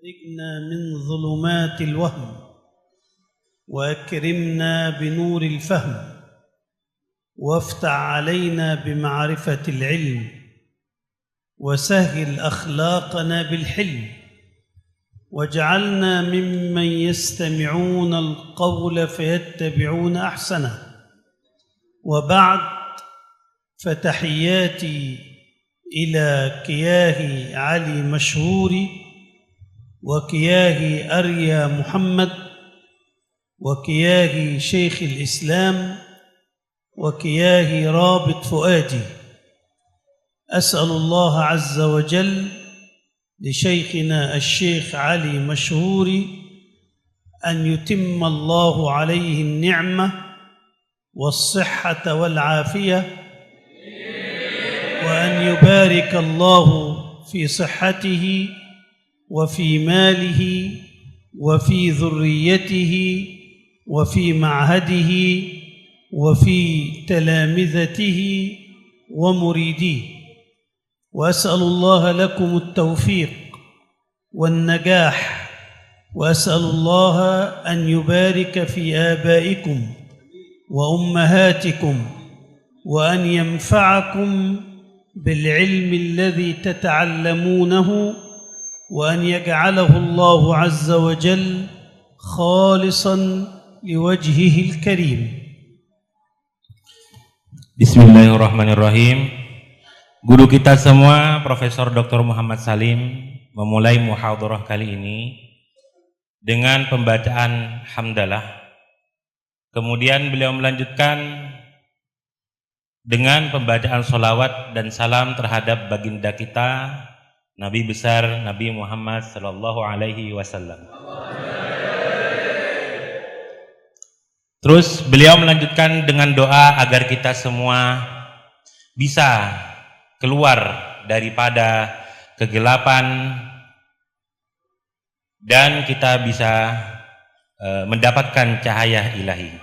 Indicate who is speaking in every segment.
Speaker 1: أخرجنا من ظلمات الوهم وأكرمنا بنور الفهم وافتح علينا بمعرفة العلم وسهل أخلاقنا بالحلم واجعلنا ممن يستمعون القول فيتبعون أحسنه. وبعد، فتحياتي إلى كياه علي مشهوري وكياه أريا محمد وكياه شيخ الإسلام وكياه رابط فؤادي. أسأل الله عز وجل لشيخنا الشيخ علي مشهوري أن يتم الله عليه النعمة والصحة والعافية، وأن يبارك الله في صحته وفي ماله وفي ذريته وفي معهده وفي تلامذته ومريديه. وأسأل الله لكم التوفيق والنجاح، وأسأل الله أن يبارك في آبائكم وأمهاتكم، وأن ينفعكم بالعلم الذي تتعلمونه، وأن يجعله الله عز وجل خالصا لوجهه الكريم.
Speaker 2: Bismillahirrahmanirrahim. Guru kita semua, Profesor Dr. Muhammad Salim, memulai muhadharah kali ini dengan pembacaan hamdalah. Kemudian beliau melanjutkan dengan pembacaan sholawat dan salam terhadap baginda kita, Nabi besar Nabi Muhammad sallallahu alaihi wasallam. Terus beliau melanjutkan dengan doa agar kita semua bisa keluar daripada kegelapan dan kita bisa mendapatkan cahaya ilahi.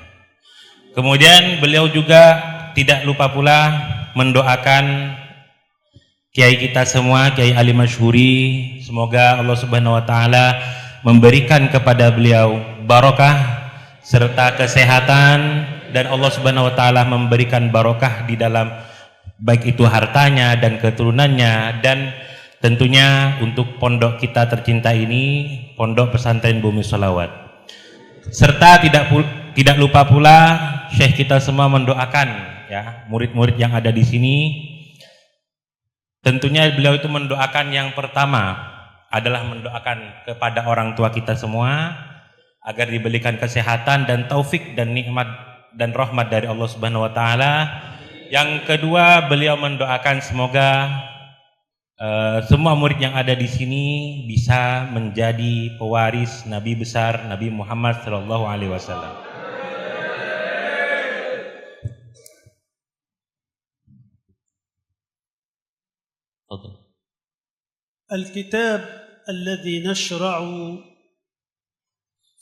Speaker 2: Kemudian beliau juga tidak lupa pula mendoakan kiai kita semua, Kiai Ali Mashhuri, semoga Allah Subhanahu wa taala memberikan kepada beliau barokah serta kesehatan, dan Allah Subhanahu wa taala memberikan barokah di dalam baik itu hartanya dan keturunannya, dan tentunya untuk pondok kita tercinta ini, Pondok Pesantren Bumi Sholawat. Serta tidak lupa pula Syekh kita semua mendoakan ya murid-murid yang ada di sini. Tentunya beliau itu mendoakan yang pertama adalah mendoakan kepada orang tua kita semua agar diberikan kesehatan dan taufik dan nikmat dan rahmat dari Allah Subhanahu wa taala. Yang kedua, beliau mendoakan semoga semua murid yang ada di sini bisa menjadi pewaris Nabi besar Nabi Muhammad sallallahu alaihi wasallam.
Speaker 1: الكتاب الذي نشرع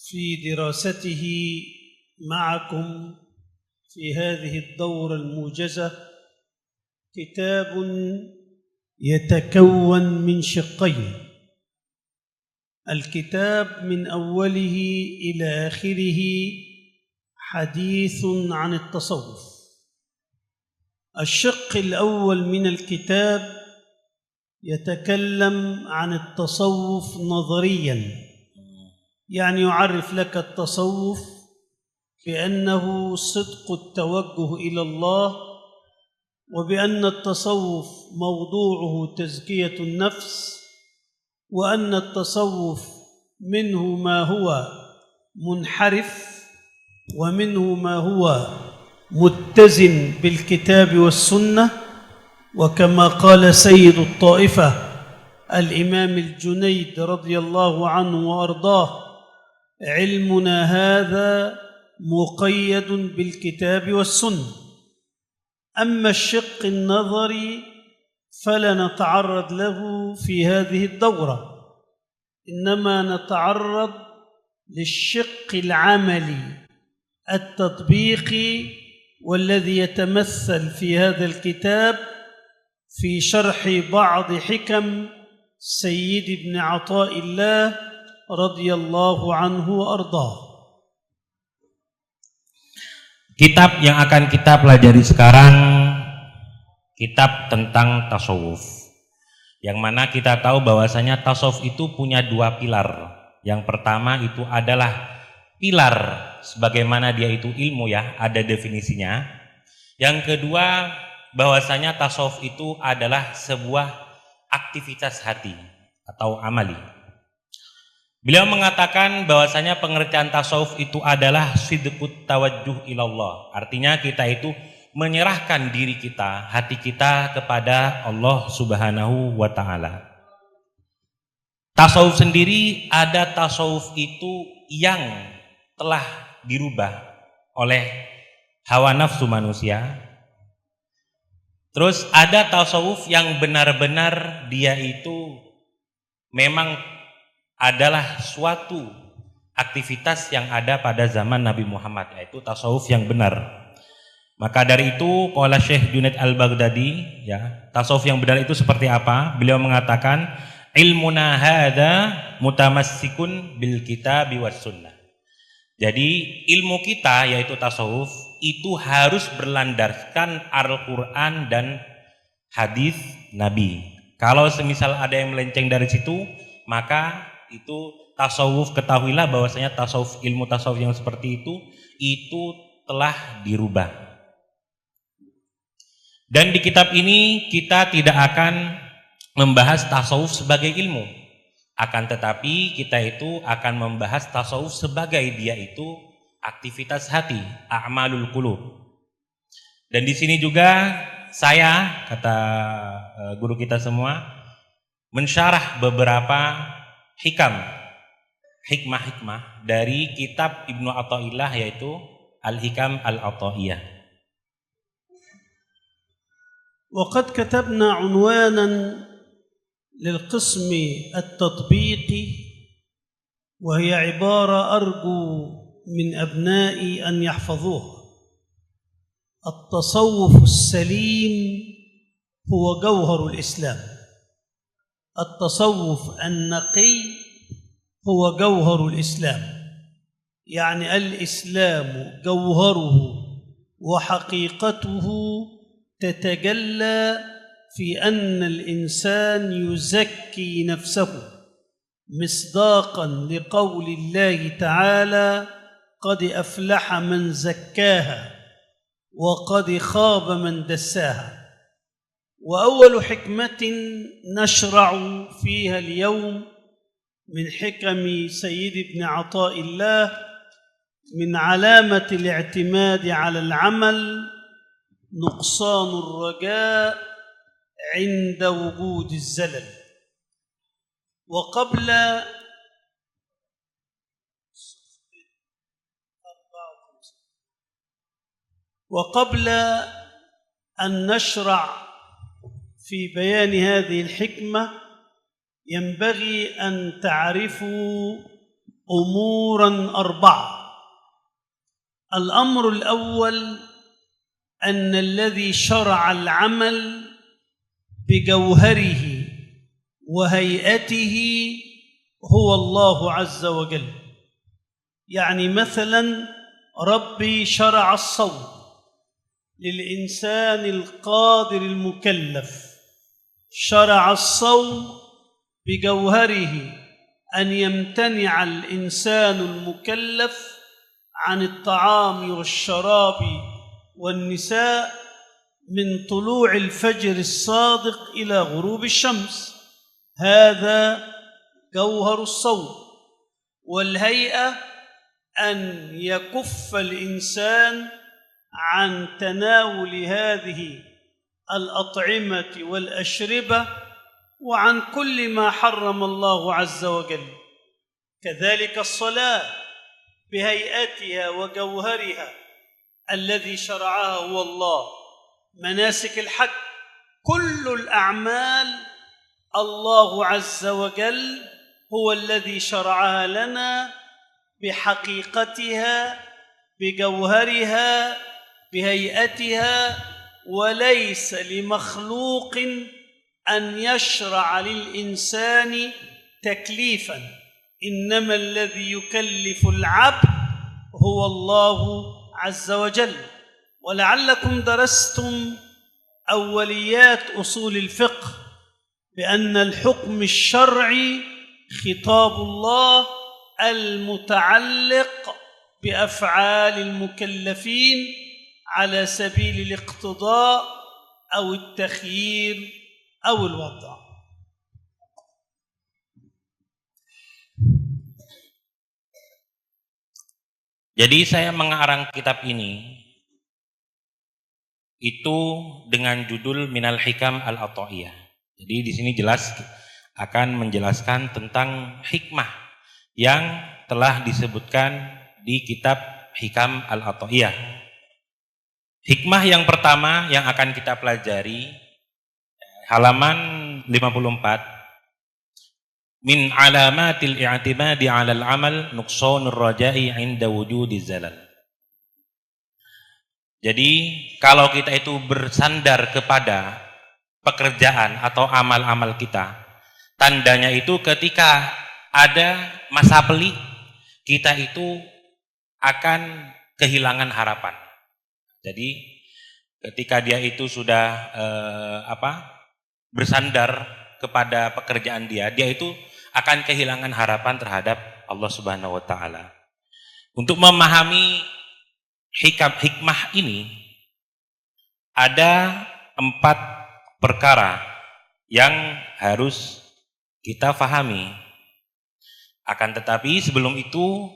Speaker 1: في دراسته معكم في هذه الدورة الموجزة كتاب يتكون من شقين. الكتاب من أوله إلى آخره حديث عن التصوف. الشق الأول من الكتاب يتكلم عن التصوف نظرياً، يعني يعرف لك التصوف بأنه صدق التوجه إلى الله، وبأن التصوف موضوعه تزكية النفس، وأن التصوف منه ما هو منحرف ومنه ما هو متزن بالكتاب والسنة. وكما قال سيد الطائفة الإمام الجنيد رضي الله عنه وأرضاه: علمنا هذا مقيد بالكتاب والسنة. أما الشق النظري فلا نتعرض له في هذه الدورة، إنما نتعرض للشق العملي التطبيقي، والذي يتمثل في هذا الكتاب في شرح بعض حكم سيد ابن عطاء الله رضي الله عنه وأرضاه.
Speaker 2: Kitab yang akan kita pelajari sekarang kitab tentang tasawuf, yang mana kita tahu bahwasanya tasawuf itu punya dua pilar. Yang pertama itu adalah pilar sebagaimana dia itu ilmu, ya, ada definisinya. Yang kedua bahwasanya tasawuf itu adalah sebuah aktivitas hati atau amali. Beliau mengatakan bahwasanya pengertian tasawuf itu adalah sidqut tawajjuh ilallah. Artinya kita itu menyerahkan diri kita, hati kita kepada Allah Subhanahu wa taala. Tasawuf sendiri ada tasawuf itu yang telah dirubah oleh hawa nafsu manusia. Terus ada tasawuf yang benar-benar dia itu memang adalah suatu aktivitas yang ada pada zaman Nabi Muhammad, yaitu tasawuf yang benar. Maka dari itu qala Syekh Junaid Al-Baghdadi, ya, tasawuf yang benar itu seperti apa? Beliau mengatakan ilmuna hadza mutamassikun bil kitabi was sunnah. Jadi ilmu kita yaitu tasawuf itu harus berlandaskan Al-Qur'an dan hadis Nabi. Kalau semisal ada yang melenceng dari situ, maka itu tasawuf, ketahuilah bahwasanya tasawuf, ilmu tasawuf yang seperti itu telah dirubah. Dan di kitab ini kita tidak akan membahas tasawuf sebagai ilmu, akan tetapi kita itu akan membahas tasawuf sebagai dia itu aktivitas hati, a'malul qulub. Dan di sini juga saya, kata guru kita semua, mensyarah beberapa hikmah dari kitab Ibnu Athaillah, yaitu Al-Hikam Al-Athaiyah.
Speaker 1: وقد كتبنا عنوانا للقسم التطبيقي، وهي عبارة أرجو من أبنائي أن يحفظوها: التصوف السليم هو جوهر الإسلام. التصوف النقي هو جوهر الإسلام، يعني الإسلام جوهره وحقيقته تتجلى في أن الإنسان يزكي نفسه مصداقا لقول الله تعالى: قد أفلح من زكاها وقد خاب من دساها. وأول حكمة نشرع فيها اليوم من حكم سيد ابن عطاء الله: من علامة الاعتماد على العمل نقصان الرجاء عند وجود الزلل. وقبل أن نشرع في بيان هذه الحكمة ينبغي أن تعرفوا أموراً أربعة. الأمر الأول أن الذي شرع العمل بجوهره وهيئته هو الله عز وجل. يعني مثلاً ربي شرع الصوم للإنسان القادر المكلف، شرع الصوم بجوهره أن يمتنع الإنسان المكلف عن الطعام والشراب والنساء من طلوع الفجر الصادق إلى غروب الشمس. هذا جوهر الصوم. والهيئة أن يكف الإنسان عن تناول هذه الأطعمة والأشربة وعن كل ما حرم الله عز وجل. كذلك الصلاة بهيئتها وجوهرها الذي شرعها هو الله. مناسك الحج، كل الأعمال الله عز وجل هو الذي شرعها لنا بحقيقتها، بجوهرها، بهيئتها، وليس لمخلوق أن يشرع للإنسان تكليفا إنما الذي يكلف العبد هو الله عز وجل. ولعلكم درستم أوليات أصول الفقه بأن الحكم الشرعي خطاب الله المتعلق بأفعال المكلفين على سبيل الاقتضاء أو التخيير أو الوضع.
Speaker 2: Jadi saya mengarang kitab ini itu dengan judul Minal Hikam Al-Ata'iyah. Jadi di sini jelas akan menjelaskan tentang hikmah yang telah disebutkan di kitab Hikam Al-Ata'iyah. Hikmah yang pertama yang akan kita pelajari halaman 54. Min alamatil i'timadi 'alal 'amal nuqsanur raja'i 'inda wujudi zalal. Jadi kalau kita itu bersandar kepada pekerjaan atau amal-amal kita, tandanya itu ketika ada masa pelik, kita itu akan kehilangan harapan. Jadi ketika dia itu sudah bersandar kepada pekerjaan dia itu akan kehilangan harapan terhadap Allah Subhanahu wa taala. Untuk memahami hikmah ini ada 4 perkara yang harus kita fahami. Akan tetapi sebelum itu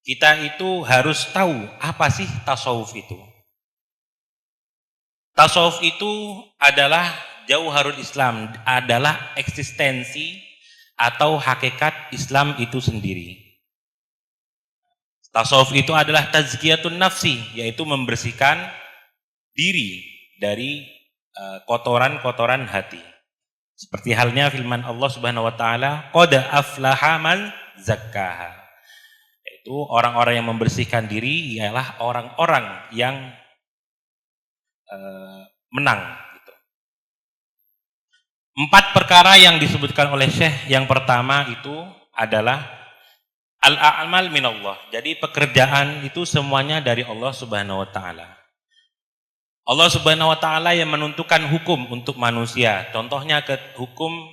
Speaker 2: kita itu harus tahu apa sih tasawuf itu. Tasawuf itu adalah Jauharul Islam, adalah eksistensi atau hakikat Islam itu sendiri. Tasawuf itu adalah tazkiyatun nafsi, yaitu membersihkan diri dari kotoran-kotoran hati. Seperti halnya firman Allah Subhanahu wa taala, qad aflaha man zakkaha. Yaitu orang-orang yang membersihkan diri ialah orang-orang yang menang. 4 perkara yang disebutkan oleh Syekh. Yang pertama itu adalah al-a'mal minallah. Jadi pekerjaan itu semuanya dari Allah Subhanahu wa taala. Allah Subhanahu wa taala yang menentukan hukum untuk manusia. Contohnya hukum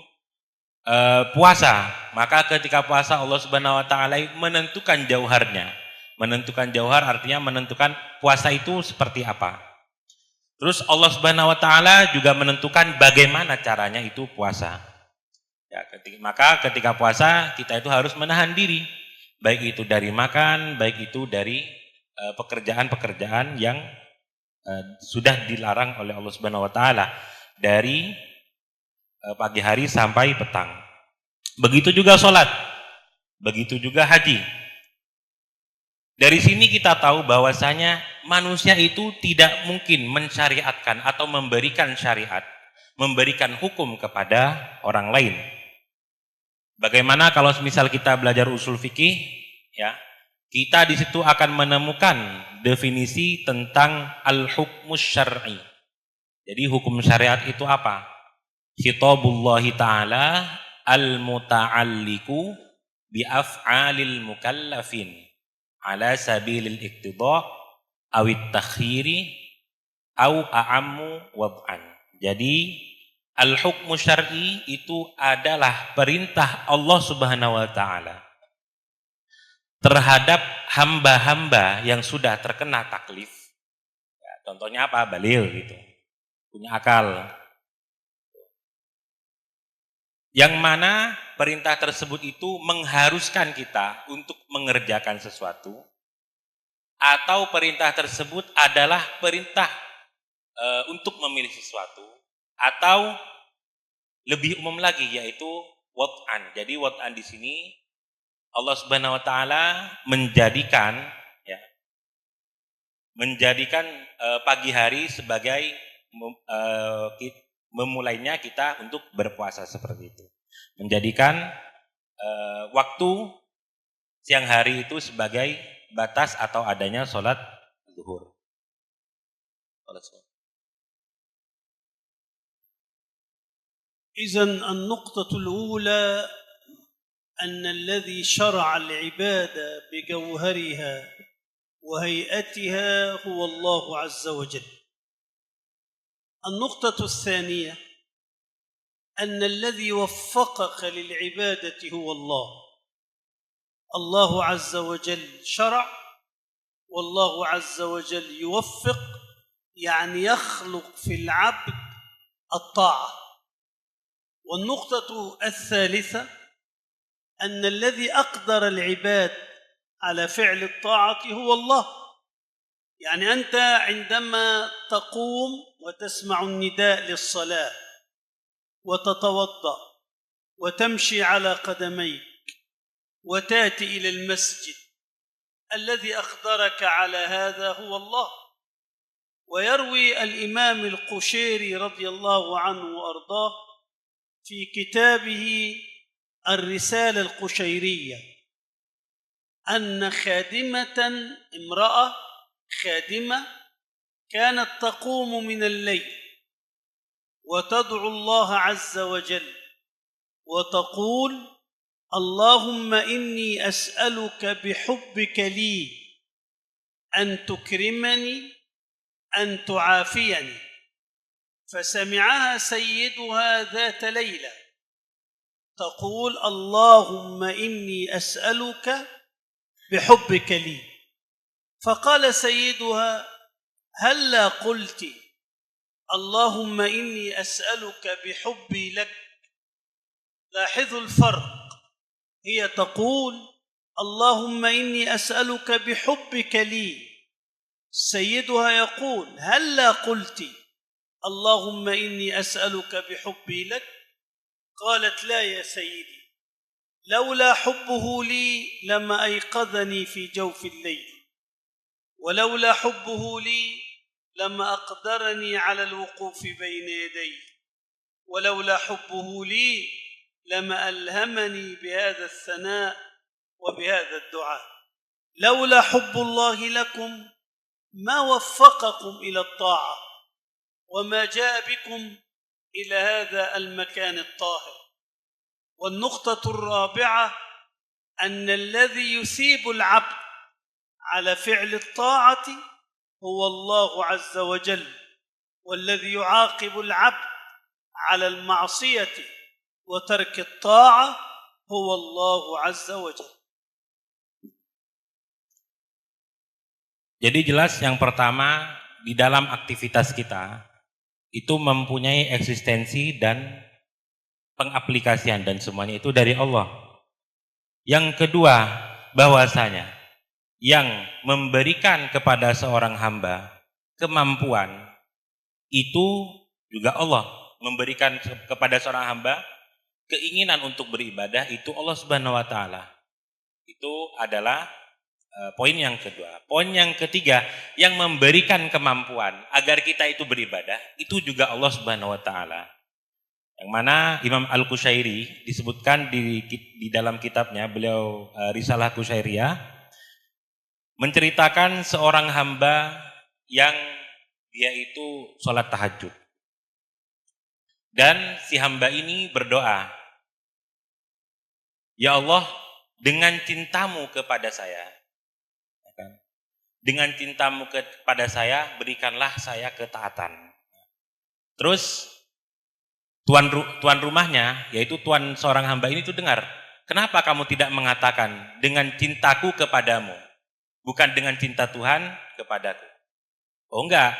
Speaker 2: puasa. Maka ketika puasa Allah Subhanahu wa taala menentukan jauharnya. Menentukan jauhar artinya menentukan puasa itu seperti apa. Terus Allah Subhanahu wa taala juga menentukan bagaimana caranya itu puasa. Ya, maka ketika puasa kita itu harus menahan diri, baik itu dari makan, baik itu dari pekerjaan-pekerjaan yang sudah dilarang oleh Allah Subhanahu wa taala dari pagi hari sampai petang. Begitu juga sholat, begitu juga haji. Dari sini kita tahu bahwasanya manusia itu tidak mungkin mensyariatkan atau memberikan syariat, memberikan hukum kepada orang lain. Bagaimana kalau misal kita belajar usul fikih, ya, kita di situ akan menemukan definisi tentang al-hukmus syar'i. Jadi hukum syariat itu apa? Khitabullahi ta'ala al-muta'alliku bi af'alil mukallafin ala sabilil iqtida' awit takhiri aw a'ammu wad'an. Jadi al-hukmu syar'i itu adalah perintah Allah Subhanahu wa taala terhadap hamba-hamba yang sudah terkena taklif. Ya, contohnya apa? Baligh gitu. Punya akal. Yang mana perintah tersebut itu mengharuskan kita untuk mengerjakan sesuatu, atau perintah tersebut adalah perintah untuk memilih sesuatu, atau lebih umum lagi yaitu wad'an. Jadi wad'an di sini Allah Subhanahu wa taala menjadikan pagi hari sebagai memulainya kita untuk berpuasa seperti itu. Menjadikan waktu siang hari itu sebagai batas atau adanya sholat zuhur.
Speaker 1: إذن النقطة الأولى أن الذي شرع العبادة بجوهرها وهيئتها هو الله عز وجل. النقطة الثانية أن الذي وفقك للعبادة هو الله. الله عز وجل شرع، والله عز وجل يوفق، يعني يخلق في العبد الطاعة. والنقطة الثالثة أن الذي أقدر العباد على فعل الطاعة هو الله. يعني أنت عندما تقوم وتسمع النداء للصلاة وتتوضأ وتمشي على قدميك وتأتي إلى المسجد، الذي أقدرك على هذا هو الله. ويروي الإمام القشيري رضي الله عنه وأرضاه في كتابه الرسالة القشيرية أن خادمة، امرأة خادمة، كانت تقوم من الليل وتدعو الله عز وجل وتقول: اللهم إني أسألك بحبك لي أن تكرمني، أن تعافيني. فسمعها سيدها ذات ليلة تقول: اللهم إني أسألك بحبك لي. فقال سيدها: هلا قلت اللهم إني أسألك بحبي لك؟ لاحظوا الفرق، هي تقول: اللهم إني أسألك بحبك لي، سيدها يقول: هلا قلت اللهم إني أسألك بحبي لك؟ قالت: لا يا سيدي، لولا حبه لي لما أيقظني في جوف الليل، ولولا حبه لي لما أقدرني على الوقوف بين يديه، ولولا حبه لي لما ألهمني بهذا الثناء وبهذا الدعاء. لولا حب الله لكم ما وفقكم إلى الطاعة وما جاء بكم إلى هذا المكان الطاهر. والنقطة الرابعة أن الذي يثيب العبد على فعل الطاعة هو الله عز وجل، والذي يعاقب العبد على المعصية وترك الطاعة هو الله عز وجل.
Speaker 2: Jadi jelas yang pertama, di dalam aktivitas kita itu mempunyai eksistensi dan pengaplikasian, dan semuanya itu dari Allah. Yang kedua, bahwasanya yang memberikan kepada seorang hamba kemampuan itu juga Allah. Memberikan kepada seorang hamba keinginan untuk beribadah itu Allah Subhanahu wa taala. Itu adalah poin yang kedua. Poin yang ketiga, yang memberikan kemampuan agar kita itu beribadah itu juga Allah Subhanahu wa taala. Yang mana Imam Al-Qushairi disebutkan di dalam kitabnya beliau Risalah Qushairiyah menceritakan seorang hamba yang dia itu sholat tahajud. Dan si hamba ini berdoa, ya Allah, dengan cintamu kepada saya, dengan cintamu kepada saya, berikanlah saya ketaatan. Terus tuan rumahnya, yaitu tuan seorang hamba ini tuh dengar, kenapa kamu tidak mengatakan dengan cintaku kepadamu, bukan dengan cinta Tuhan kepadaku? Oh enggak,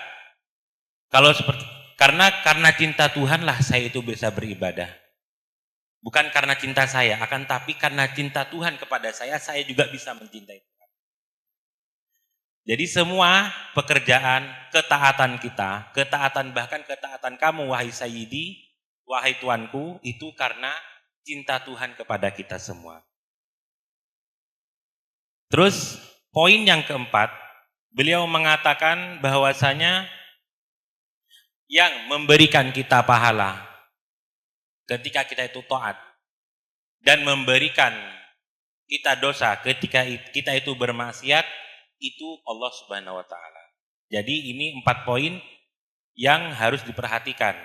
Speaker 2: kalau seperti karena cinta Tuhanlah saya itu bisa beribadah, bukan karena cinta saya, akan tapi karena cinta Tuhan kepada saya juga bisa mencintai. Jadi semua pekerjaan, ketaatan kita, bahkan ketaatan kamu wahai Sayyidi, wahai tuanku, itu karena cinta Tuhan kepada kita semua. Terus poin yang keempat, beliau mengatakan bahwasanya yang memberikan kita pahala ketika kita itu taat dan memberikan kita dosa ketika kita itu bermaksiat itu Allah Subhanahu wa taala. Jadi ini 4 poin yang harus diperhatikan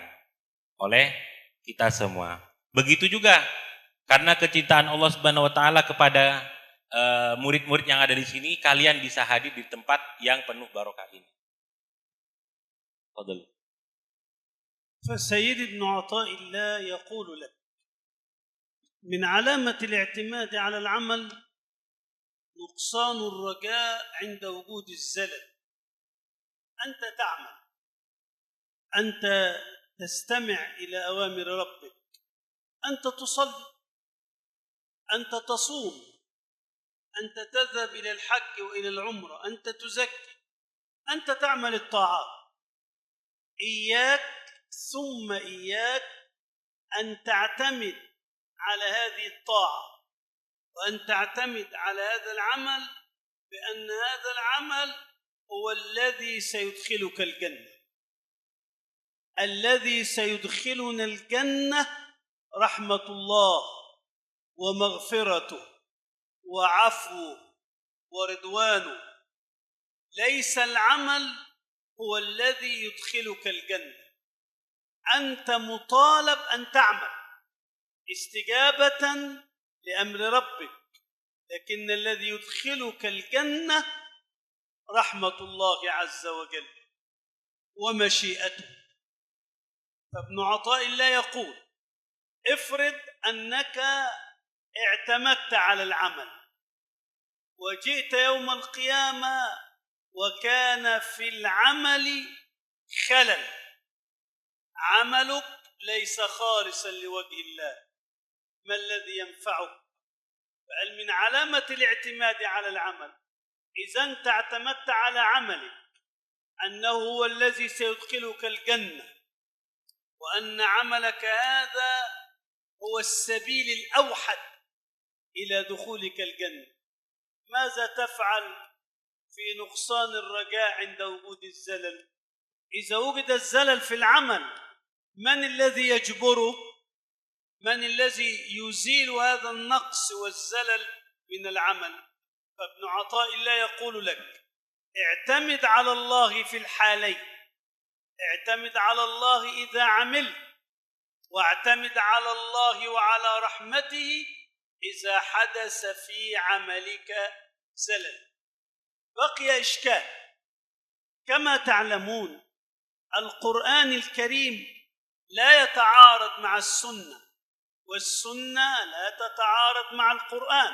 Speaker 2: oleh kita semua. Begitu juga Karena kecintaan Allah Subhanahu wa taala kepada murid-murid yang ada di sini, kalian bisa hadir di tempat yang penuh barokah ini. Fadhal.
Speaker 1: فسيد ابن عطاء الله يقول لك من علامة الاعتماد على العمل نقصان الرجاء عند وجود الزلل. أنت تعمل، أنت تستمع إلى أوامر ربك، أنت تصلي، أنت تصوم، أنت تذهب إلى الحج وإلى العمرة، أنت تزكي، أنت تعمل الطاعات. إياك ثم إياك أن تعتمد على هذه الطاعة وأن تعتمد على هذا العمل بأن هذا العمل هو الذي سيدخلك الجنة. الذي سيدخلنا الجنة رحمة الله ومغفرته وعفوه ورضوانه، ليس العمل هو الذي يدخلك الجنة. أنت مطالب أن تعمل استجابة لأمر ربك، لكن الذي يدخلك الجنة رحمة الله عز وجل ومشيئته. فابن عطاء الله يقول افرض أنك اعتمدت على العمل وجئت يوم القيامة وكان في العمل خلل، عملك ليس خالصا لوجه الله، ما الذي ينفعك؟ فقال من علامة الاعتماد على العمل إذا أنت اعتمدت على عملك أنه هو الذي سيدخلك الجنة وأن عملك هذا هو السبيل الأوحد إلى دخولك الجنة، ماذا تفعل في نقصان الرجاء عند وجود الزلل؟ إذا وجد الزلل في العمل من الذي يجبره؟ من الذي يزيل هذا النقص والزلل من العمل؟ فابن عطاء الله يقول لك اعتمد على الله في الحالين، اعتمد على الله إذا عملت، واعتمد على الله وعلى رحمته إذا حدث في عملك زلل. بقي إشكال. كما تعلمون القرآن الكريم لا يتعارض مع السنة، والسنة لا تتعارض مع القرآن،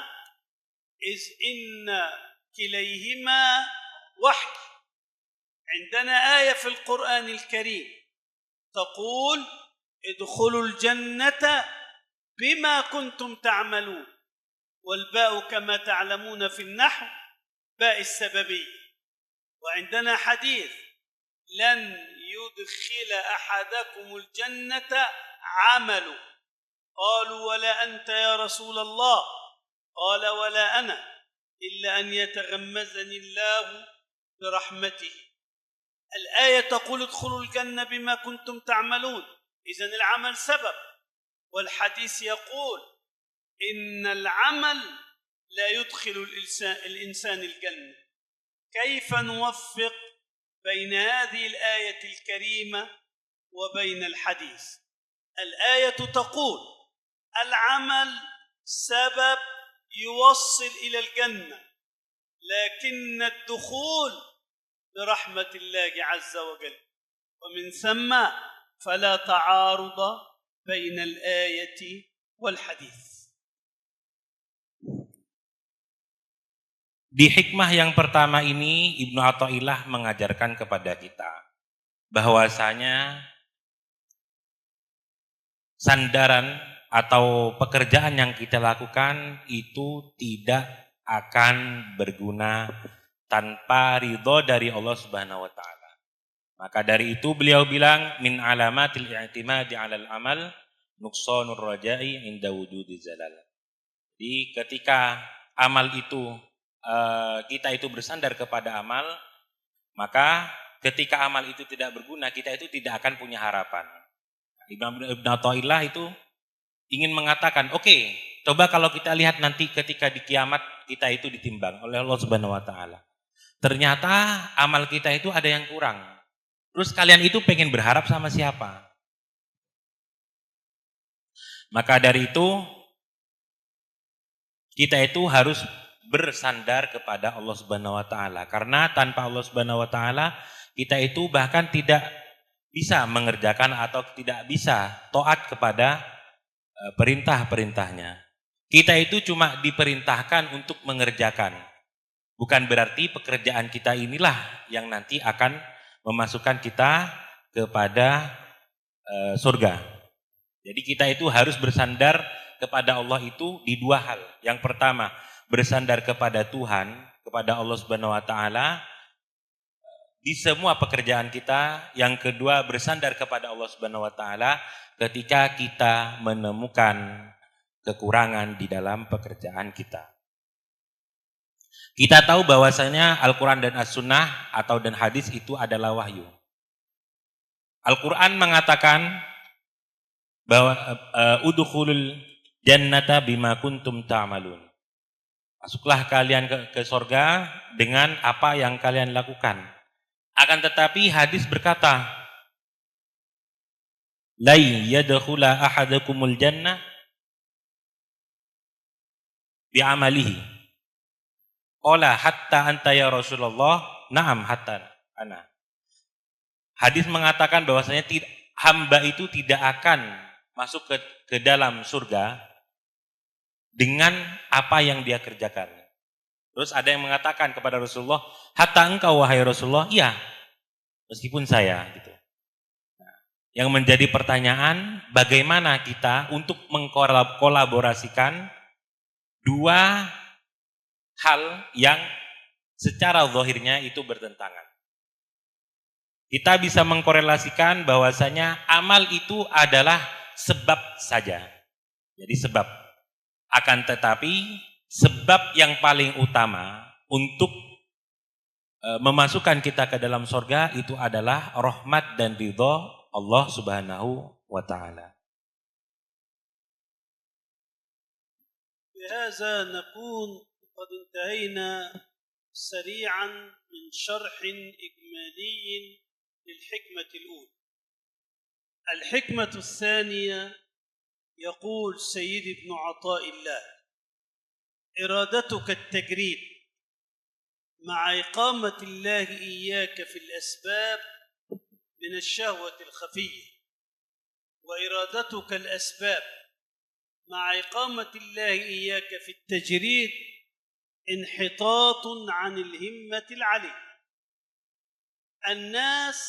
Speaker 1: إذ إن كليهما وحي. عندنا آية في القرآن الكريم تقول ادخلوا الجنة بما كنتم تعملون، والباء كما تعلمون في النحو باء السببية. وعندنا حديث لن يدخل أحدكم الجنة عمله، قالوا ولا أنت يا رسول الله؟ قال ولا أنا إلا أن يتغمزني الله برحمته. الآية تقول ادخلوا الجنة بما كنتم تعملون، إذن العمل سبب، والحديث يقول إن العمل لا يدخل الإنسان الجنة. كيف نوفق بين هذه الآية الكريمة وبين الحديث؟ الآية تقول العمل سبب يوصل إلى الجنة، لكن الدخول برحمة الله عز وجل، ومن ثم فلا تعارض بين الآية والحديث.
Speaker 2: Di hikmah yang pertama ini Ibnu Athaillah mengajarkan kepada kita bahwasanya sandaran atau pekerjaan yang kita lakukan itu tidak akan berguna tanpa ridho dari Allah Subhanahu wa taala. Maka dari itu beliau bilang min alamatil i'timadi 'alal amal nuqsanur raja'i inda wujudi zalal. Jadi ketika amal itu kita itu bersandar kepada amal, maka ketika amal itu tidak berguna, kita itu tidak akan punya harapan. Ibnu Athaillah itu ingin mengatakan, oke, coba kalau kita lihat nanti ketika di kiamat kita itu ditimbang oleh Allah Subhanahu wa taala. Ternyata amal kita itu ada yang kurang. Terus kalian itu pengen berharap sama siapa? Maka dari itu kita itu harus bersandar kepada Allah Subhanahu wa taala. Karena tanpa Allah Subhanahu wa taala kita itu bahkan tidak bisa mengerjakan atau tidak bisa taat kepada perintah-perintahnya. Kita itu cuma diperintahkan untuk mengerjakan. Bukan berarti pekerjaan kita inilah yang nanti akan memasukkan kita kepada surga. Jadi kita itu harus bersandar kepada Allah itu di dua hal. Yang pertama, bersandar kepada Tuhan, kepada Allah Subhanahu wa taala di semua pekerjaan kita. Yang kedua, bersandar kepada Allah Subhanahu wa taala ketika kita menemukan kekurangan di dalam pekerjaan kita. Kita tahu bahwasanya Al-Qur'an dan As-Sunnah atau dan hadis itu adalah wahyu. Al-Qur'an mengatakan bahwa udkhulul jannata bima kuntum ta'malun. Masuklah kalian ke surga dengan apa yang kalian lakukan. Akan tetapi hadis berkata, la yadkhula ahadakumul jannah bi'amalihi. Qala hatta anta ya Rasulullah, na'am hatta ana. Hadis mengatakan bahwasanya hamba itu tidak akan masuk ke dalam surga dengan apa yang dia kerjakan. Terus ada yang mengatakan kepada Rasulullah, hatta engkau wahai Rasulullah, iya, meskipun saya gitu. Nah, yang menjadi pertanyaan, bagaimana kita untuk mengkolaborasikan dua hal yang secara zahirnya itu bertentangan. Kita bisa mengkorelasikan bahwasanya amal itu adalah sebab saja. Jadi sebab. Akan tetapi sebab yang paling utama untuk memasukkan kita ke dalam surga itu adalah rahmat dan ridha Allah Subhanahu wa taala.
Speaker 1: بهذا نكون قد انتهينا سريعا من شرح إجمالي للحكمة الأولى. الحكمة الثانية يقول سيدي ابن عطاء الله: إرادتك التجريد مع إقامة الله إياك في الأسباب من الشهوة الخفية، وإرادتك الأسباب مع إقامة الله إياك في التجريد انحطاط عن الهمة العليا. الناس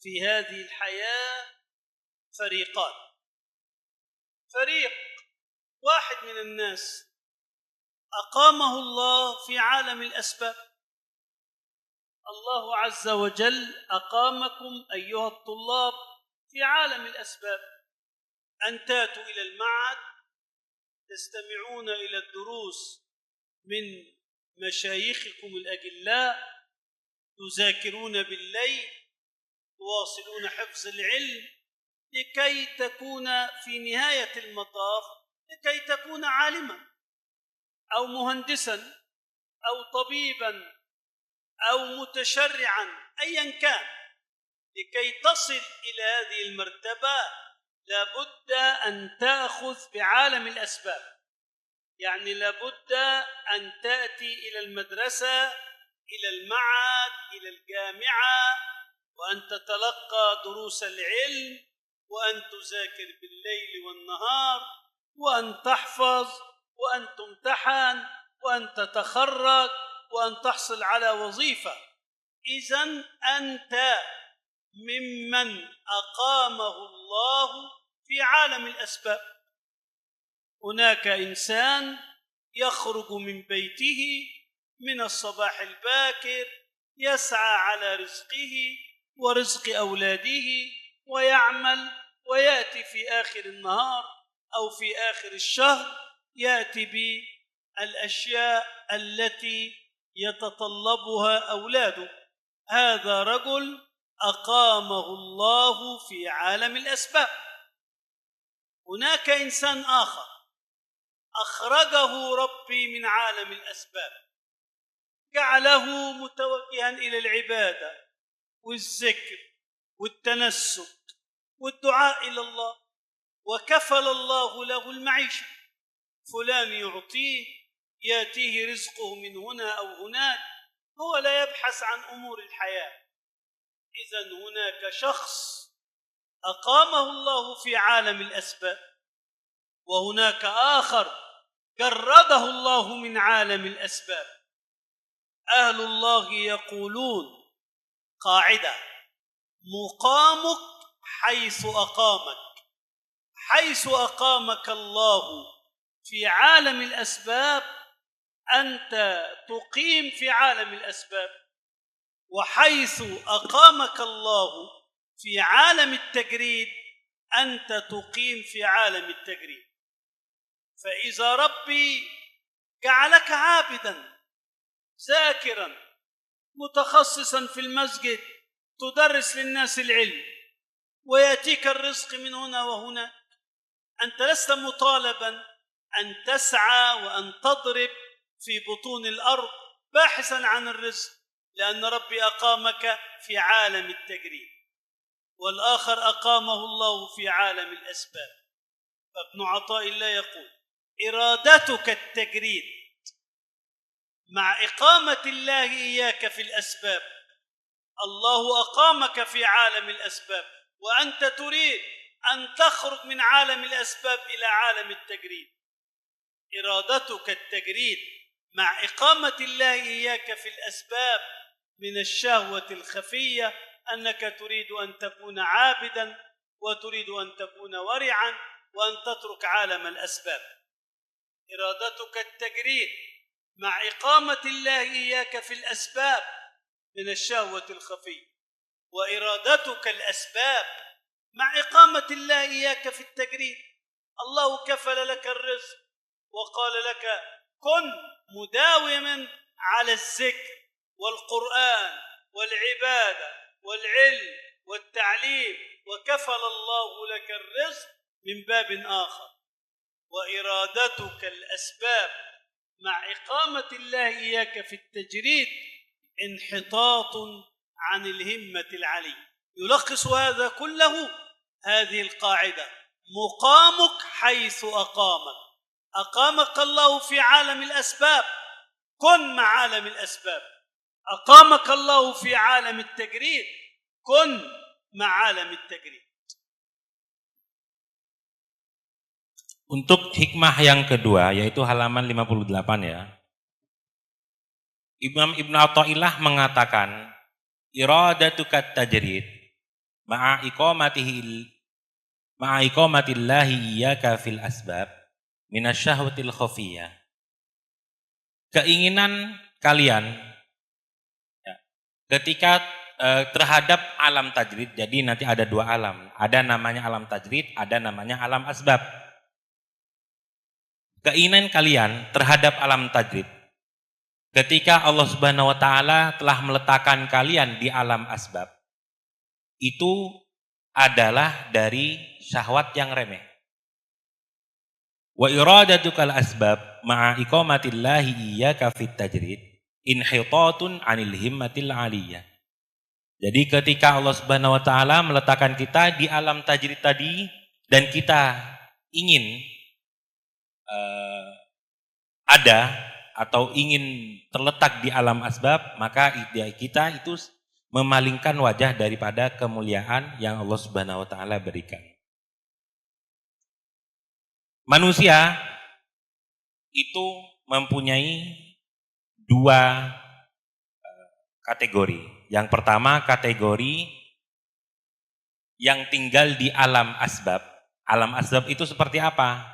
Speaker 1: في هذه الحياة فريقان: فريق واحد من الناس أقامه الله في عالم الأسباب. الله عز وجل أقامكم أيها الطلاب في عالم الأسباب، أن تأتوا إلى المعهد تستمعون إلى الدروس من مشايخكم الأجلاء، تذاكرون بالليل، تواصلون حفظ العلم لكي تكون في نهاية المطاف لكي تكون عالما أو مهندسا أو طبيبا أو متشرعا أيا كان. لكي تصل إلى هذه المرتبة لابد أن تأخذ بعالم الأسباب، يعني لابد أن تأتي إلى المدرسة، إلى المعهد، إلى الجامعة، وأن تتلقى دروس العلم، وأن تذاكر بالليل والنهار، وأن تحفظ، وأن تمتحن، وأن تتخرج، وأن تحصل على وظيفة. إذن أنت ممن أقامه الله في عالم الأسباب. هناك إنسان يخرج من بيته من الصباح الباكر يسعى على رزقه ورزق أولاده ويعمل، ويأتي في آخر النهار أو في آخر الشهر يأتي بالأشياء التي يتطلبها أولاده. هذا رجل أقامه الله في عالم الأسباب. هناك إنسان آخر أخرجه ربي من عالم الأسباب، جعله متوجها إلى العبادة والذكر والتنسك والدعاء إلى الله، وكفل الله له المعيشة. فلان يعطيه يأتيه رزقه من هنا أو هناك، هو لا يبحث عن أمور الحياة. إذن هناك شخص أقامه الله في عالم الأسباب، وهناك آخر جرده الله من عالم الأسباب. أهل الله يقولون قاعدة: مقامك حيث أقامك. حيث أقامك الله في عالم الأسباب أنت تقيم في عالم الأسباب، وحيث أقامك الله في عالم التجريد أنت تقيم في عالم التجريد. فإذا ربي جعلك عابدا ذاكرا متخصصا في المسجد تدرس للناس العلم ويأتيك الرزق من هنا وهنا، أنت لست مطالبا أن تسعى وأن تضرب في بطون الأرض باحثا عن الرزق، لأن ربي أقامك في عالم التجريد، والآخر أقامه الله في عالم الأسباب. فابن عطاء الله يقول: إرادتك التجريد مع إقامة الله إياك في الأسباب. الله أقامك في عالم الأسباب وأنت تريد أن تخرج من عالم الأسباب إلى عالم التجريد. إرادتك التجريد مع إقامة الله إياك في الأسباب من الشهوة الخفية، أنك تريد أن تكون عابدا وتريد أن تكون ورعا وأن تترك عالم الأسباب. إرادتك التجريد مع إقامة الله إياك في الأسباب من الشهوة الخفية، وإرادتك الأسباب مع إقامة الله إياك في التجريد. الله كفل لك الرزق وقال لك: كن مداوما على الذكر والقرآن والعبادة والعلم والتعليم، وكفل الله لك الرزق من باب آخر. وإرادتك الأسباب مع إقامة الله إياك في التجريد انحطاط عن الهمة العلي. يلخص هذا كله هذه القاعدة: مقامك حيث أقامك. أقامك الله في عالم الأسباب، كن مع عالم الأسباب. أقامك الله في عالم التجريد، كن مع عالم التجريد.
Speaker 2: Untuk hikmah yang kedua, yaitu halaman 58 ya. Imam Ibn Athaillah mengatakan, iradatukat tajrid ma'a iqamatillahi iyyaka fil asbab minasyahwatil khafiyah. Keinginan kalian ya, ketika terhadap alam tajrid, jadi nanti ada dua alam. Ada namanya alam tajrid, ada namanya alam asbab. Keinginan kalian terhadap alam tajrid ketika Allah Subhanahu wa taala telah meletakkan kalian di alam asbab, itu adalah dari syahwat yang remeh. Wa iradatukal asbab ma'a iqamatillahi iyyaka fit tajrid inhitatun 'anil himmatil 'aliyah. Jadi ketika Allah Subhanahu wa taala meletakkan kita di alam tajrid tadi dan kita ingin ada atau ingin terletak di alam asbab, maka kita itu memalingkan wajah daripada kemuliaan yang Allah Subhanahu wa taala berikan. Manusia itu mempunyai dua kategori. Yang pertama, kategori yang tinggal di alam asbab. Alam asbab itu seperti apa?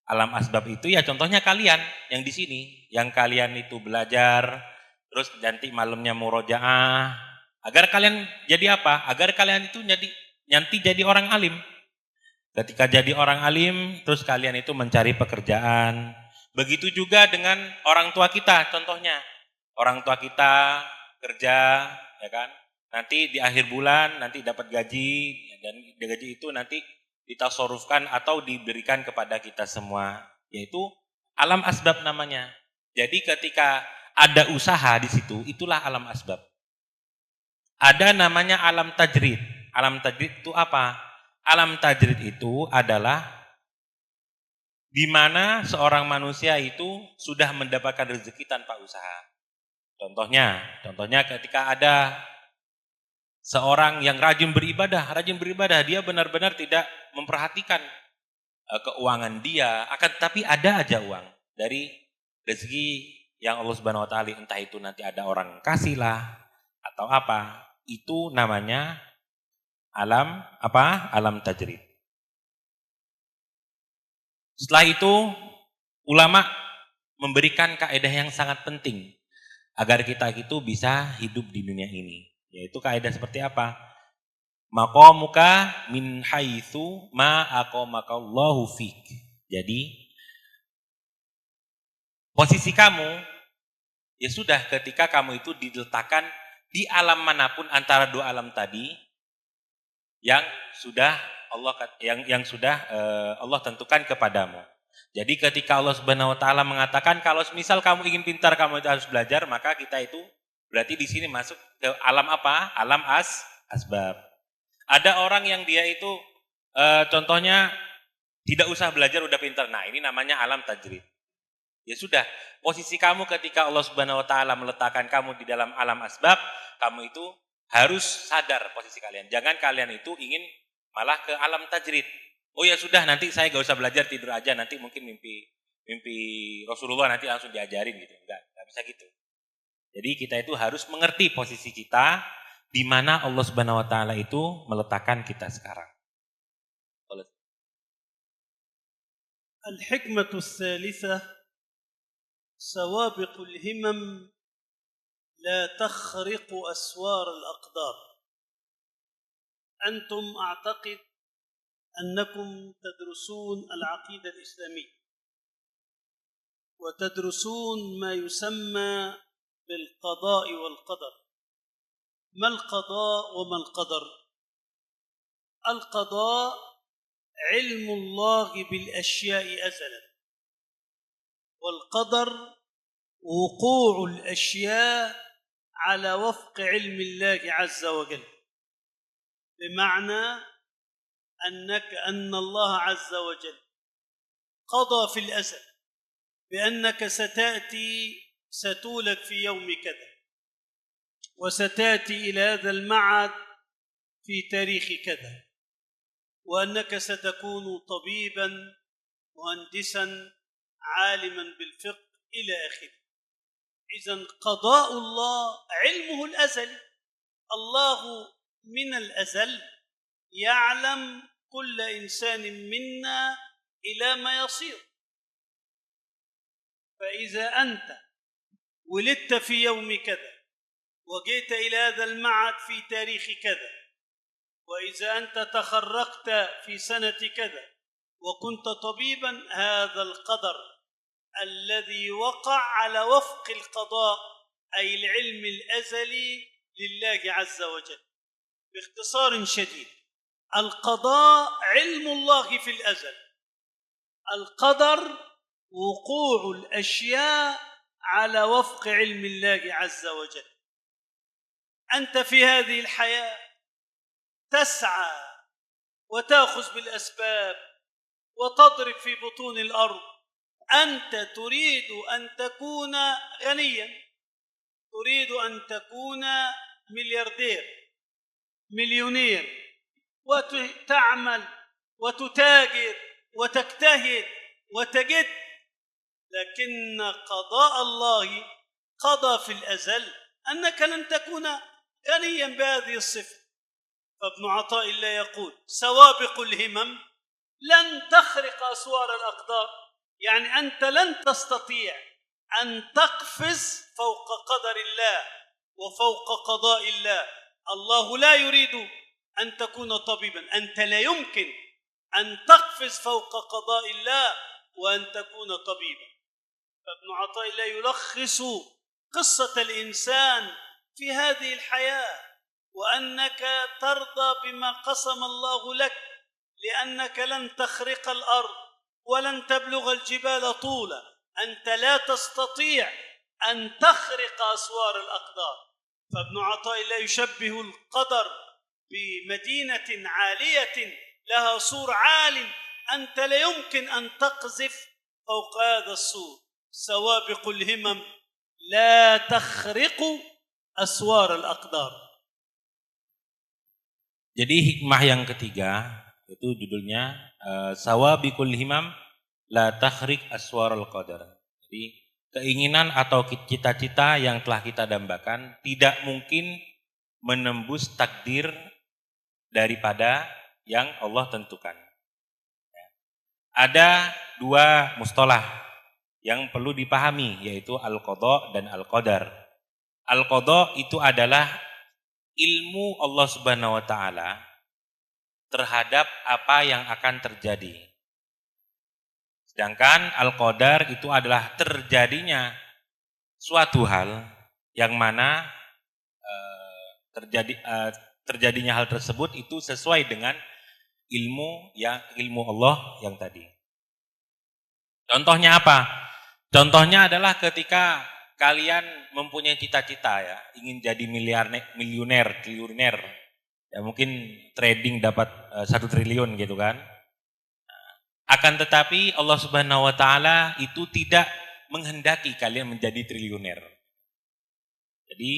Speaker 2: Alam asbab itu ya contohnya kalian yang di sini, yang kalian itu belajar, terus nanti malamnya murojaah, agar kalian jadi apa? Agar kalian itu nanti jadi orang alim. Ketika jadi orang alim, terus kalian itu mencari pekerjaan. Begitu juga dengan orang tua kita, contohnya orang tua kita kerja, ya kan? Nanti di akhir bulan nanti dapat gaji, dan gaji itu nanti ditasorufkan atau diberikan kepada kita semua, yaitu alam asbab namanya. Jadi ketika ada usaha di situ, itulah alam asbab. Ada namanya alam tajrid. Alam tajrid itu apa? Alam tajrid itu adalah di mana seorang manusia itu sudah mendapatkan rezeki tanpa usaha. Contohnya ketika ada seorang yang rajin beribadah, dia benar-benar tidak memperhatikan keuangan dia, akan tetapi ada aja uang dari rezeki yang Allah Subhanahu wa taala, entah itu nanti ada orang kasih lah atau apa, itu namanya alam tajrid. Setelah itu ulama memberikan kaidah yang sangat penting agar kita itu bisa hidup di dunia ini, yaitu kaidah seperti apa? Maqamuka min haitsu ma aqamakallahu fik. Jadi posisi kamu ya sudah ketika kamu itu diletakkan di alam manapun antara dua alam tadi yang sudah Allah tentukan kepadamu. Jadi ketika Allah Subhanahu wa taala mengatakan kalau misal kamu ingin pintar, kamu itu harus belajar, maka kita itu berarti di sini masuk ke alam apa? Alam asbab. Ada orang yang dia itu contohnya tidak usah belajar udah pintar. Nah, ini namanya alam tajrid. Ya sudah, posisi kamu ketika Allah Subhanahu wa taala meletakkan kamu di dalam alam asbab, kamu itu harus sadar posisi kalian. Jangan kalian itu ingin malah ke alam tajrid. Oh ya sudah, nanti saya gak usah belajar, tidur aja, nanti mungkin mimpi Rasulullah nanti langsung diajarin gitu. Enggak bisa gitu. Jadi kita itu harus mengerti posisi kita di mana Allah Subhanahu wa taala itu meletakkan kita sekarang.
Speaker 1: Al-hikmatu ats-tsalitsah sawabiqul himam la takhriqu aswar al-aqdar. Antum a'taqid أنكم تدرسون العقيدة الإسلامية وتدرسون ما يسمى بالقضاء والقدر. ما القضاء وما القدر؟ القضاء علم الله بالأشياء أزلا، والقدر وقوع الأشياء على وفق علم الله عز وجل، بمعنى أن الله عز وجل قضى في الأزل بأنك ستولد في يوم كذا، وستأتي إلى هذا المعهد في تاريخ كذا، وأنك ستكون طبيبا مهندسا عالما بالفقه إلى آخره. إذن قضاء الله علمه الأزلي، الله من الأزل يعلم كل إنسان منا إلى ما يصير. فإذا أنت ولدت في يوم كذا وجئت إلى هذا المعهد في تاريخ كذا، وإذا أنت تخرجت في سنة كذا وكنت طبيبا، هذا القدر الذي وقع على وفق القضاء، أي العلم الأزلي لله عز وجل. باختصار شديد، القضاء علم الله في الأزل، القدر وقوع الأشياء على وفق علم الله عز وجل. أنت في هذه الحياة تسعى وتأخذ بالأسباب وتضرب في بطون الأرض. أنت تريد أن تكون غنيا، تريد أن تكون ملياردير، مليونير، وتعمل وتتاجر وتجتهد وتجد، لكن قضاء الله قضى في الأزل أنك لن تكون غنيا بهذه الصفة. فابن عطاء الله يقول: سوابق الهمم لن تخرق أسوار الأقدار، يعني أنت لن تستطيع أن تقفز فوق قدر الله وفوق قضاء الله. الله لا يريد أن تكون طبيبا، أنت لا يمكن أن تقفز فوق قضاء الله وأن تكون طبيبا. فابن عطاء الله يلخص قصة الإنسان في هذه الحياة، وأنك ترضى بما قسم الله لك، لأنك لن تخرق الأرض ولن تبلغ الجبال طولا، أنت لا تستطيع أن تخرق أسوار الأقدار. فابن عطاء الله يشبه القدر بمدينة عالية لها سور عال أنت لا يمكن أن تقذف فوق هذا السور. سوابق الهمم لا تخرق أسوار الأقدار.
Speaker 2: Jadi hikmah yang ketiga itu judulnya Sawabiqul himam la takhriq aswarul qadar. Jadi keinginan atau cita-cita yang telah kita dambakan tidak mungkin menembus takdir daripada yang Allah tentukan. Ada dua mustalah yang perlu dipahami, yaitu al-qadha dan al-qadar. Al-qadha itu adalah ilmu Allah Subhanahu wa taala terhadap apa yang akan terjadi. Sedangkan al-qadar itu adalah terjadinya suatu hal yang mana terjadinya hal tersebut itu sesuai dengan ilmu Allah yang tadi. Contohnya apa? Contohnya adalah ketika kalian mempunyai cita-cita ya, ingin jadi miliuner, triliuner. Ya mungkin trading dapat 1 triliun gitu kan. Akan tetapi Allah Subhanahu wa taala itu tidak menghendaki kalian menjadi triliuner. Jadi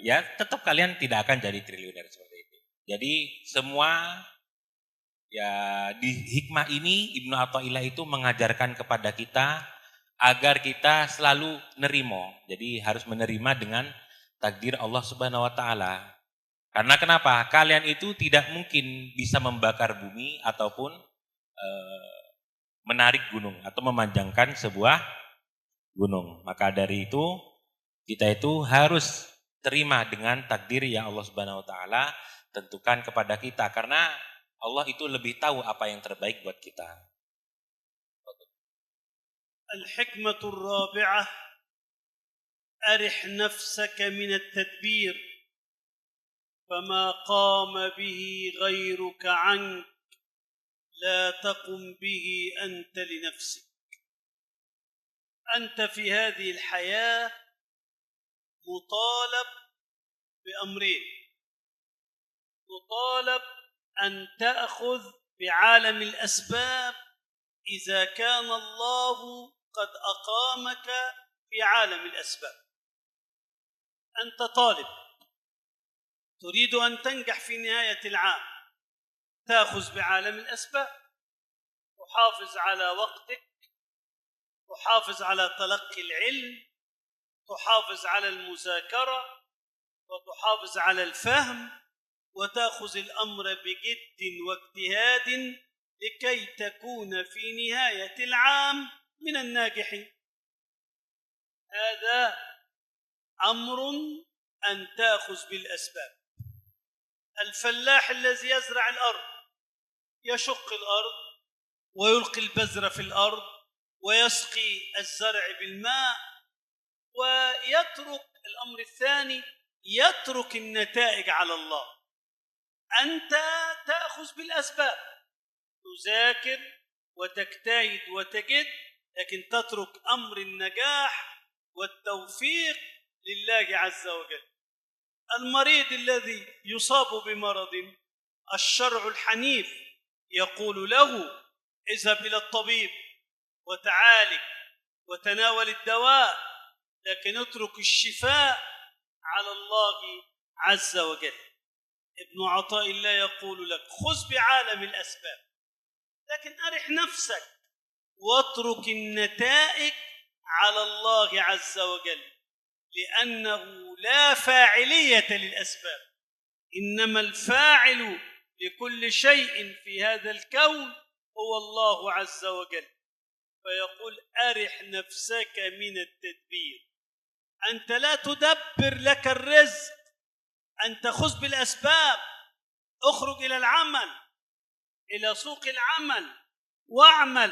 Speaker 2: ya tetap kalian tidak akan jadi triliuner seperti itu. Jadi semua ya di hikmah ini Ibnu Athaillah itu mengajarkan kepada kita agar kita selalu nerimo. Jadi harus menerima dengan takdir Allah Subhanahu wa taala. Karena kenapa? Kalian itu tidak mungkin bisa membakar bumi ataupun menarik gunung atau memanjangkan sebuah gunung. Maka dari itu kita itu harus terima dengan takdir yang Allah Subhanahu wa taala tentukan kepada kita, karena Allah itu lebih tahu apa yang terbaik buat kita.
Speaker 1: الحكمة الرابعة أرح نفسك من التدبير فما قام به غيرك عنك لا تقم به أنت لنفسك. أنت في هذه الحياة مطالب بأمرين. مطالب أن تأخذ بعالم الأسباب إذا كان الله قد أقامك في عالم الأسباب. أنت طالب تريد أن تنجح في نهاية العام، تأخذ بعالم الأسباب، تحافظ على وقتك، تحافظ على تلقي العلم، تحافظ على المذاكرة، وتحافظ على الفهم، وتأخذ الأمر بجد واجتهاد لكي تكون في نهاية العام من الناجحين. هذا أمر أن تأخذ بالأسباب. الفلاح الذي يزرع الأرض يشق الأرض ويلقي البذر في الأرض ويسقي الزرع بالماء ويترك الأمر الثاني، يترك النتائج على الله. أنت تأخذ بالأسباب، تذاكر وتجتهد وتجد، لكن تترك أمر النجاح والتوفيق لله عز وجل. المريض الذي يصاب بمرض الشرع الحنيف يقول له اذهب إلى الطبيب وتعالج وتناول الدواء، لكن اترك الشفاء على الله عز وجل. ابن عطاء الله يقول لك خذ بعالم الأسباب، لكن أرح نفسك واترك النتائج على الله عز وجل، لأنه لا فاعلية للأسباب، إنما الفاعل لكل شيء في هذا الكون هو الله عز وجل. فيقول أرح نفسك من التدبير. أنت لا تدبر لك الرزق، أنت خذ بالأسباب، اخرج إلى العمل، إلى سوق العمل واعمل،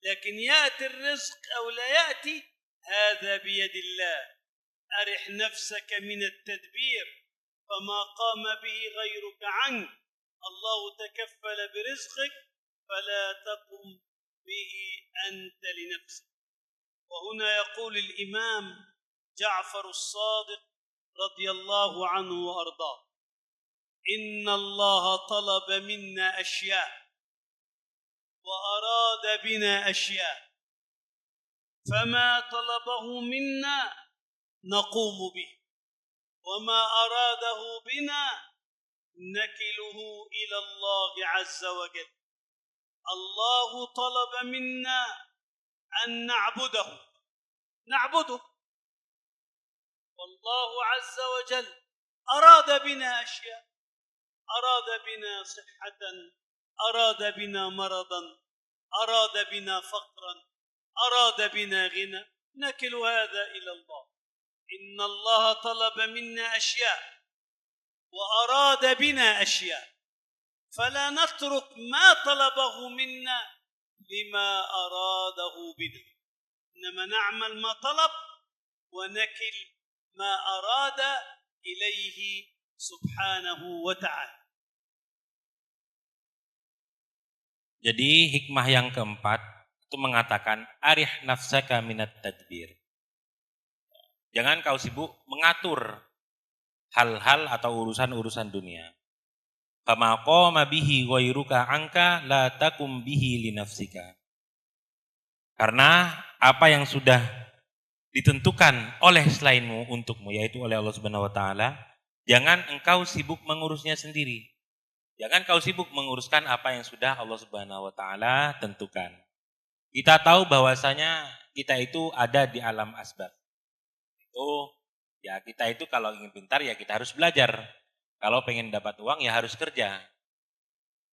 Speaker 1: لكن يأتي الرزق أو لا يأتي هذا بيد الله. أرح نفسك من التدبير فما قام به غيرك عنك، الله تكفل برزقك فلا تقم به أنت لنفسك. وهنا يقول الإمام جعفر الصادق رضي الله عنه وأرضاه: إن الله طلب منا أشياء وأراد بنا أشياء فما طلبه منا نقوم به وما أراده بنا نكله إلى الله عز وجل. الله طلب منا أن نعبده والله عز وجل أراد بنا أشياء، أراد بنا صحة، أراد بنا مرضا، أراد بنا فقرا، أراد بنا غنى، نكل هذا إلى الله. إن الله طلب منا أشياء وأراد بنا أشياء، فلا نترك ما طلبه منا لما أراده بنا، إنما نعمل ما طلب ونكل ما أراد إليه سبحانه وتعالى.
Speaker 2: Jadi hikmah yang keempat itu mengatakan arih nafsaka minat tadbir. Jangan kau sibuk mengatur hal-hal atau urusan-urusan dunia. Fama qama bihi ghairuka anka la takum bihi li nafsika. Karena apa yang sudah ditentukan oleh selainmu untukmu, yaitu oleh Allah Subhanahu wa taala, jangan engkau sibuk mengurusnya sendiri. Jangan kau sibuk menguruskan apa yang sudah Allah Subhanahu wa taala tentukan. Kita tahu bahwasanya kita itu ada di alam asbab. Kita itu kalau ingin pintar ya kita harus belajar. Kalau pengen dapat uang ya harus kerja.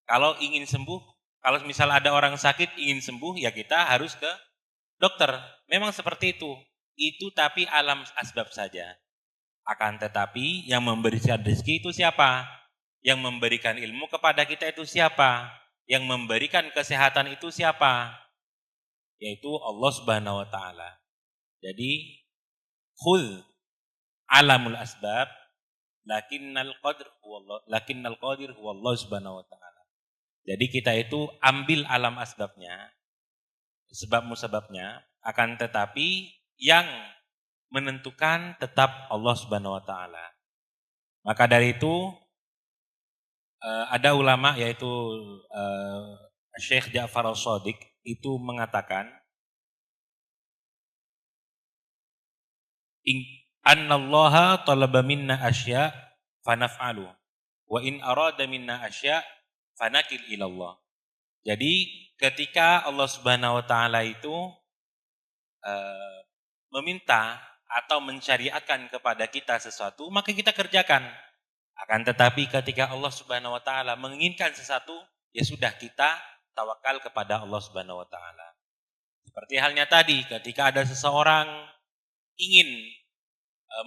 Speaker 2: Kalau ingin sembuh, kalau misal ada orang sakit ingin sembuh ya kita harus ke dokter. Memang seperti itu. Itu tapi alam asbab saja. Akan tetapi yang memberikan rezeki itu siapa? Yang memberikan ilmu kepada kita itu siapa? Yang memberikan kesehatan itu siapa? Yaitu Allah Subhanahu wa taala. Jadi khudh alamul asbab lakinnal qadir huwa Allah Subhanahu wa taala. Jadi kita itu ambil alam asbabnya, sebab-musababnya, akan tetapi yang menentukan tetap Allah Subhanahu wa taala. Maka dari itu ada ulama yaitu Syekh Ja'far Al-Shadiq itu mengatakan annallaha talaba minna asya fanaf'alu wa in arada minna asya fanakil ilallah. Jadi ketika Allah Subhanahu wa taala itu meminta atau mensyariatkan kepada kita sesuatu, maka kita kerjakan. Akan tetapi ketika Allah Subhanahu wa taala menginginkan sesuatu, ya sudah kita tawakal kepada Allah Subhanahu wa taala. Seperti halnya tadi ketika ada seseorang ingin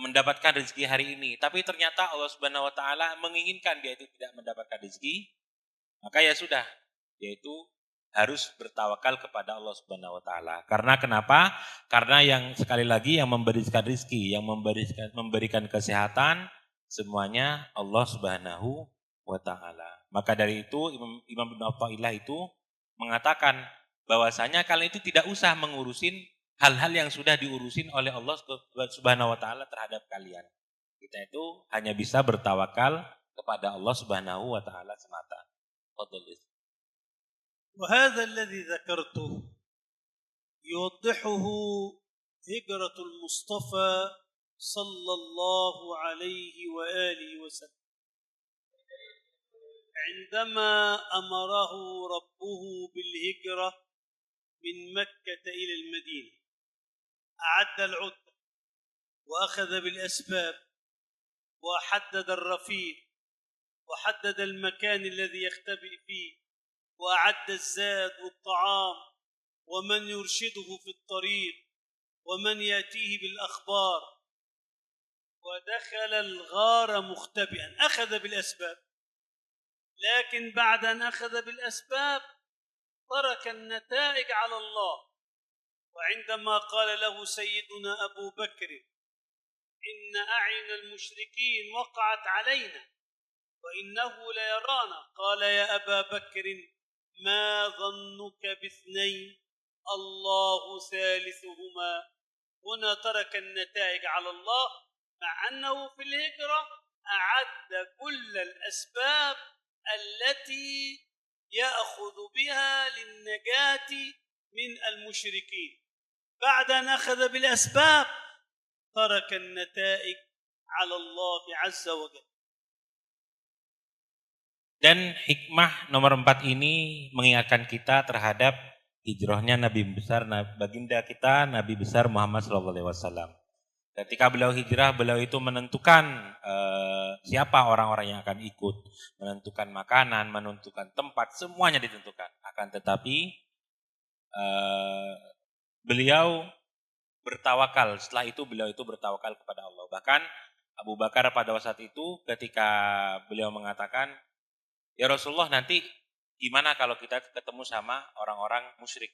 Speaker 2: mendapatkan rezeki hari ini, tapi ternyata Allah Subhanahu wa taala menginginkan dia itu tidak mendapatkan rezeki, maka ya sudah, yaitu harus bertawakal kepada Allah Subhanahu wa taala. Karena kenapa? Karena yang sekali lagi yang memberikan rezeki, yang memberikan kesehatan, semuanya Allah Subhanahu wa taala. Maka dari itu Imam Ibnu Athaillah itu mengatakan bahwasanya kalian itu tidak usah mengurusin hal-hal yang sudah diurusin oleh Allah Subhanahu wa taala terhadap kalian. Kita itu hanya bisa bertawakal kepada Allah Subhanahu wa taala semata. Fadhil.
Speaker 1: وهذا الذي ذكرته يوضحه هجرة المصطفى صلى الله عليه وآله وسلم عندما أمره ربه بالهجرة من مكة إلى المدينة، أعد العدة وأخذ بالأسباب وحدد الرفيق وحدد المكان الذي يختبئ فيه وأعد الزاد والطعام ومن يرشده في الطريق ومن يأتيه بالأخبار، ودخل الغار مختبئا، أخذ بالأسباب. لكن بعد أن أخذ بالأسباب ترك النتائج على الله. وعندما قال له سيدنا أبو بكر إن أعين المشركين وقعت علينا وإنه ليرانا، قال يا أبا بكر ما ظنك باثنين الله ثالثهما. هنا ترك النتائج على الله، مع أنه في الهجرة أعد كل الأسباب التي يأخذ بها للنجاة من المشركين. بعد أن أخذ بالأسباب ترك النتائج على الله عز وجل.
Speaker 2: Dan hikmah nomor 4 ini mengingatkan kita terhadap hijrahnya Nabi besar, baginda kita Nabi besar Muhammad SAW. Ketika beliau hijrah, beliau itu menentukan siapa orang-orang yang akan ikut, menentukan makanan, menentukan tempat, semuanya ditentukan. Akan tetapi beliau bertawakal. Setelah itu beliau itu bertawakal kepada Allah. Bahkan Abu Bakar pada saat itu ketika beliau mengatakan, ya Rasulullah, nanti gimana kalau kita ketemu sama orang-orang musyrik,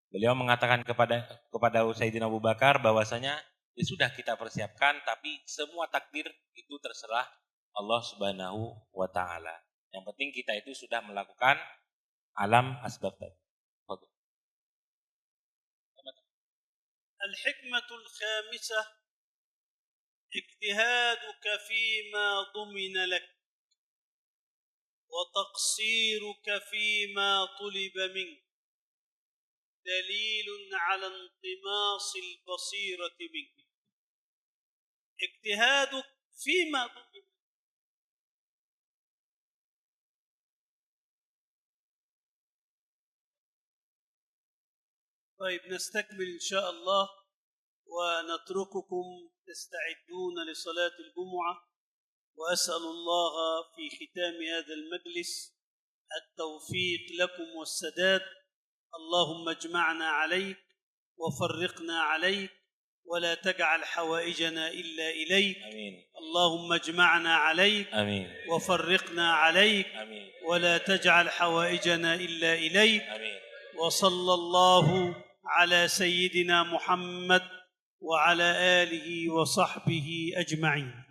Speaker 2: Beliau mengatakan kepada Sayyidina Abu Bakar bahwasanya ya sudah kita persiapkan, tapi semua takdir itu terserah Allah Subhanahu wa taala. Yang penting kita itu sudah melakukan alam asbab tadi.
Speaker 1: الحكمة الخامسة اجتهادك فيما ضمن لك وتقصيرك فيما طلب منك دليل على انطماس البصيرة منك. اجتهادك فيما ضمن. طيب نستكمل إن شاء الله ونترككم تستعدون لصلاة الجمعة، وأسأل الله في ختام هذا المجلس التوفيق لكم والسداد. اللهم اجمعنا عليك وفرقنا عليك ولا تجعل حوائجنا إلا إليك.
Speaker 2: آمين.
Speaker 1: اللهم اجمعنا عليك.
Speaker 2: آمين.
Speaker 1: وفرقنا عليك.
Speaker 2: آمين.
Speaker 1: ولا تجعل حوائجنا إلا إليك.
Speaker 2: آمين.
Speaker 1: وصلى الله على سيدنا محمد وعلى آله وصحبه أجمعين.